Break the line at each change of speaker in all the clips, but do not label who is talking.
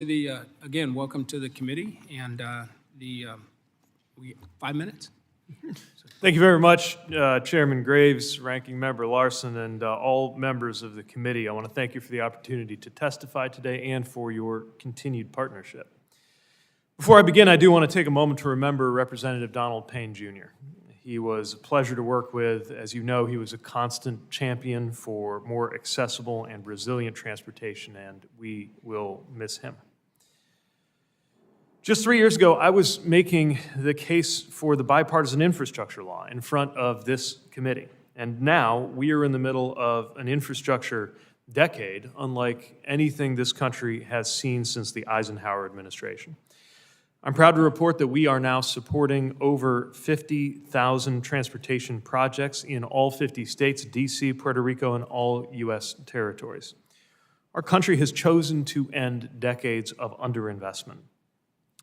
Again, welcome to the committee, and 5 minutes.
Thank you very much, Chairman Graves, Ranking Member Larson, and all members of the committee. I want to thank you for the opportunity to testify today and for your continued partnership. Before I begin, I do want to take a moment to remember Representative Donald Payne, Jr. He was a pleasure to work with. As you know, he was a constant champion for more accessible and resilient transportation, and we will miss him. Just 3 years ago, I was making the case for the bipartisan infrastructure law in front of this committee. And now we are in the middle of an infrastructure decade unlike anything this country has seen since the Eisenhower administration. I'm proud to report that we are now supporting over 50,000 transportation projects in all 50 states, D.C., Puerto Rico, and all U.S. territories. Our country has chosen to end decades of underinvestment.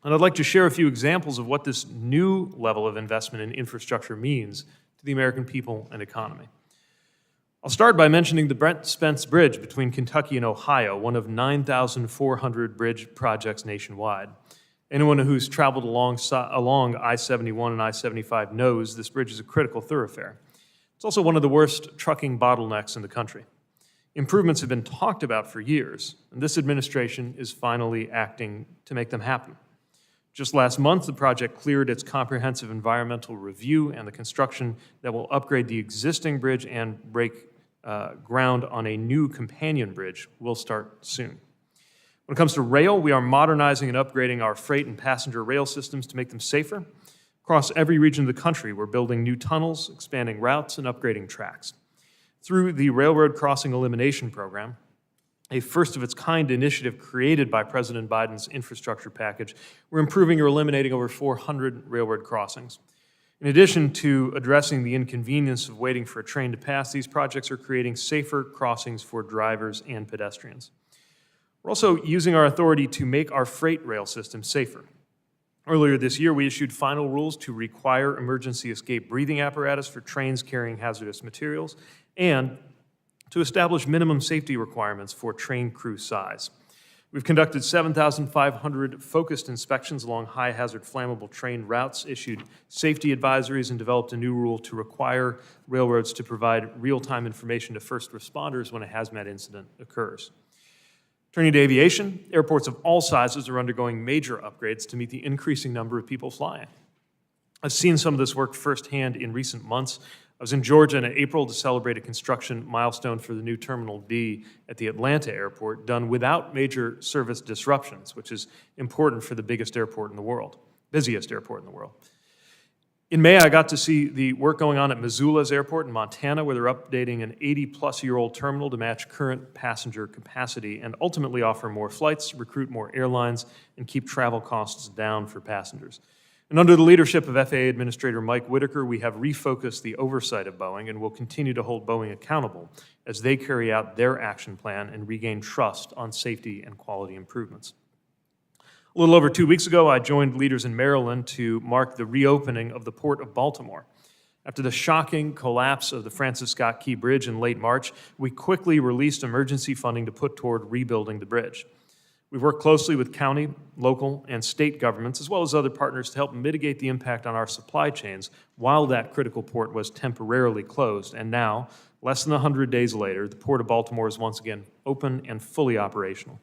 And I'd like to share a few examples of what this new level of investment in infrastructure means to the American people and economy. I'll start by mentioning the Brent Spence Bridge between Kentucky and Ohio, one of 9,400 bridge projects nationwide. Anyone who's traveled along I-71 and I-75 knows this bridge is a critical thoroughfare. It's also one of the worst trucking bottlenecks in the country. Improvements have been talked about for years, and this administration is finally acting to make them happen. Just last month, the project cleared its comprehensive environmental review, and the construction that will upgrade the existing bridge and break ground on a new companion bridge will start soon. When it comes to rail, we are modernizing and upgrading our freight and passenger rail systems to make them safer. Across every region of the country, we're building new tunnels, expanding routes, and upgrading tracks. Through the Railroad Crossing Elimination Program, a first-of-its-kind initiative created by President Biden's infrastructure package, we're improving or eliminating over 400 railroad crossings. In addition to addressing the inconvenience of waiting for a train to pass, these projects are creating safer crossings for drivers and pedestrians. We're also using our authority to make our freight rail system safer. Earlier this year, we issued final rules to require emergency escape breathing apparatus for trains carrying hazardous materials and to establish minimum safety requirements for train crew size. We've conducted 7,500 focused inspections along high-hazard flammable train routes, issued safety advisories, and developed a new rule to require railroads to provide real-time information to first responders when a hazmat incident occurs. Turning to aviation, airports of all sizes are undergoing major upgrades to meet the increasing number of people flying. I've seen some of this work firsthand in recent months. I was in Georgia in April to celebrate a construction milestone for the new Terminal D at the Atlanta airport, done without major service disruptions, which is important for the busiest airport in the world. In May, I got to see the work going on at Missoula's airport in Montana, where they're updating an 80-plus-year-old terminal to match current passenger capacity and ultimately offer more flights, recruit more airlines, and keep travel costs down for passengers. And under the leadership of FAA Administrator Mike Whitaker, we have refocused the oversight of Boeing and will continue to hold Boeing accountable as they carry out their action plan and regain trust on safety and quality improvements. A little over 2 weeks ago, I joined leaders in Maryland to mark the reopening of the Port of Baltimore. After the shocking collapse of the Francis Scott Key Bridge in late March, we quickly released emergency funding to put toward rebuilding the bridge. We've worked closely with county, local, and state governments, as well as other partners, to help mitigate the impact on our supply chains while that critical port was temporarily closed. And now, less than 100 days later, the Port of Baltimore is once again open and fully operational.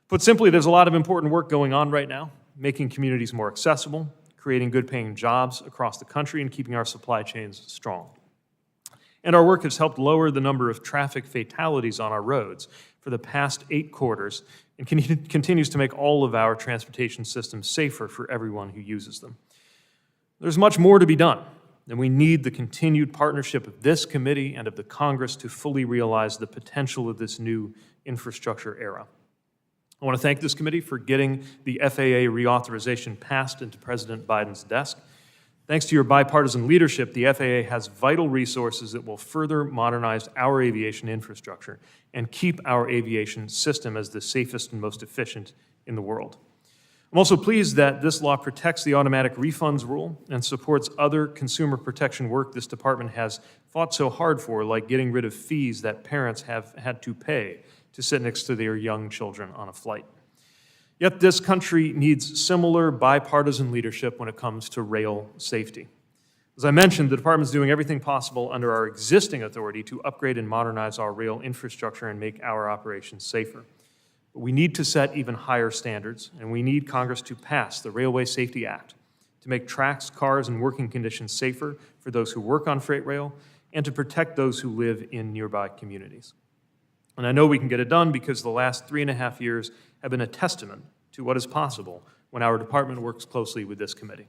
Put simply, there's a lot of important work going on right now, making communities more accessible, creating good-paying jobs across the country, and keeping our supply chains strong. And our work has helped lower the number of traffic fatalities on our roads for the past 8 quarters and continues to make all of our transportation systems safer for everyone who uses them. There's much more to be done, and we need the continued partnership of this committee and of the Congress to fully realize the potential of this new infrastructure era. I want to thank this committee for getting the FAA reauthorization passed into President Biden's desk. Thanks to your bipartisan leadership, the FAA has vital resources that will further modernize our aviation infrastructure and keep our aviation system as the safest and most efficient in the world. I'm also pleased that this law protects the automatic refunds rule and supports other consumer protection work this department has fought so hard for, like getting rid of fees that parents have had to pay to sit next to their young children on a flight. Yet this country needs similar bipartisan leadership when it comes to rail safety. As I mentioned, the department is doing everything possible under our existing authority to upgrade and modernize our rail infrastructure and make our operations safer. But we need to set even higher standards, and we need Congress to pass the Railway Safety Act to make tracks, cars, and working conditions safer for those who work on freight rail and to protect those who live in nearby communities. And I know we can get it done because the last 3.5 years have been a testament to what is possible when our department works closely with this committee.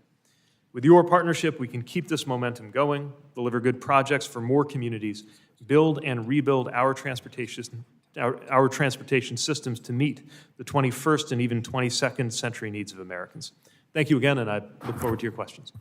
With your partnership, we can keep this momentum going, deliver good projects for more communities, build and rebuild our transportation systems to meet the 21st and even 22nd century needs of Americans. Thank you again, and I look forward to your questions.